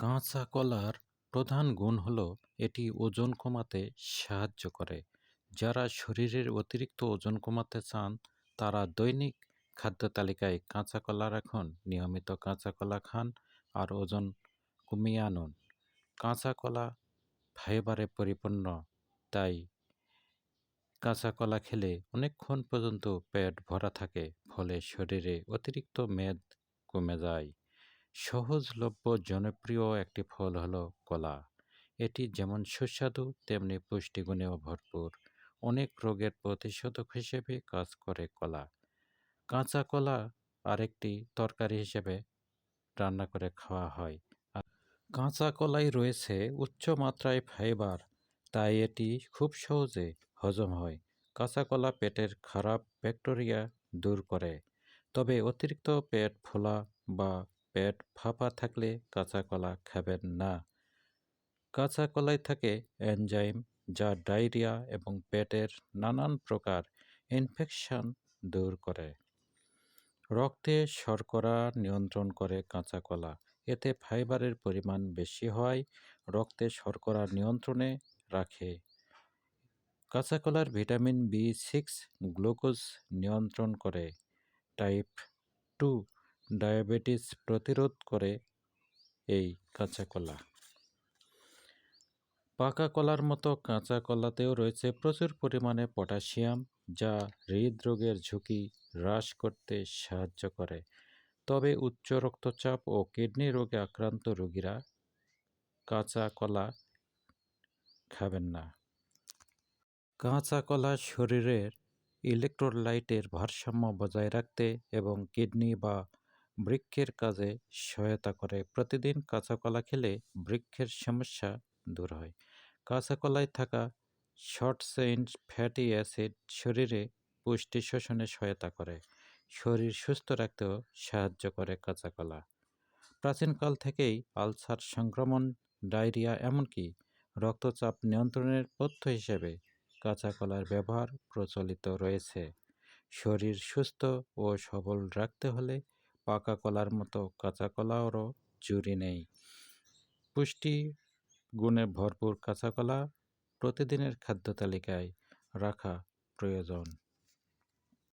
কাঁচা কলার প্রধান গুণ হল এটি ওজন কমাতে সাহায্য করে। যারা শরীরের অতিরিক্ত ওজন কমাতে চান তারা দৈনিক খাদ্য তালিকায় কাঁচা কলা রাখুন, নিয়মিত কাঁচা কলা খান আর ওজন কমিয়ে আনুন। কাঁচা কলা ফাইবারে পরিপূর্ণ, তাই কাঁচা কলা খেলে অনেকক্ষণ পর্যন্ত পেট ভরা থাকে, ফলে শরীরে অতিরিক্ত মেদ কমে যায়। সহজলভ্য জনপ্রিয় একটি ফল হলো কলা। এটি যেমন সুস্বাদু তেমনি পুষ্টিগুণেও ভরপুর। অনেক রোগের প্রতিষেধক হিসেবে কাজ করে কলা। কাঁচা কলা আরেকটি তরকারি হিসেবে রান্না করে খাওয়া হয়। কাঁচা কলায় রয়েছে উচ্চ মাত্রায় ফাইবার, তাই এটি খুব সহজে হজম হয়। কাঁচা কলা পেটের খারাপ ব্যাকটেরিয়া দূর করে। তবে অতিরিক্ত পেট ফোলা বা পেট ফাঁপা থাকলে কাঁচা কলা খাবেন না। কাঁচা কলায় থাকে এনজাইম যা ডায়রিয়া এবং পেটের নানান প্রকার ইনফেকশন দূর করে। রক্তে শর্করা নিয়ন্ত্রণ করে কাঁচা কলা। এতে ফাইবারের পরিমাণ বেশি হয়, রক্তে শর্করা নিয়ন্ত্রণে রাখে। কাঁচা কলার ভিটামিন B6 গ্লুকোজ নিয়ন্ত্রণ করে। টাইপ 2 ডায়াবেটিস প্রতিরোধ করে এই কাঁচা কলা। পাকা কলার মতো কাঁচা কলাতেও রয়েছে প্রচুর পরিমাণে পটাশিয়াম, যা হৃদরোগের ঝুঁকি হ্রাস করতে সাহায্য করে। তবে উচ্চ রক্তচাপ ও কিডনি রোগে আক্রান্ত রোগীরা কাঁচা কলা খাবেন না। কাঁচা কলা শরীরের ইলেকট্রোলাইটের ভারসাম্য বজায় রাখতে এবং কিডনি বা বৃক্কের কাজে সহায়তা করে। প্রতিদিন কাঁচা কলা খেলে বৃক্কের সমস্যা দূর হয়। কাঁচা কলায় থাকা শর্ট চেইন ফ্যাটি অ্যাসিড শরীরে পুষ্টি শোষণে সহায়তা করে। শরীর সুস্থ রাখতেও সাহায্য করে কাঁচা কলা। প্রাচীনকাল থেকেই আলসার, সংক্রমণ, ডায়রিয়া এমনকি রক্তচাপ নিয়ন্ত্রণের পথ্য হিসেবে কাঁচা কলার ব্যবহার প্রচলিত রয়েছে। শরীর সুস্থ ও সবল রাখতে হলে পাকা কলার মতো কাঁচা কলারও জুড়ি নেই। পুষ্টি গুণে ভরপুর কাঁচা কলা প্রতিদিনের খাদ্য তালিকায় রাখা প্রয়োজন।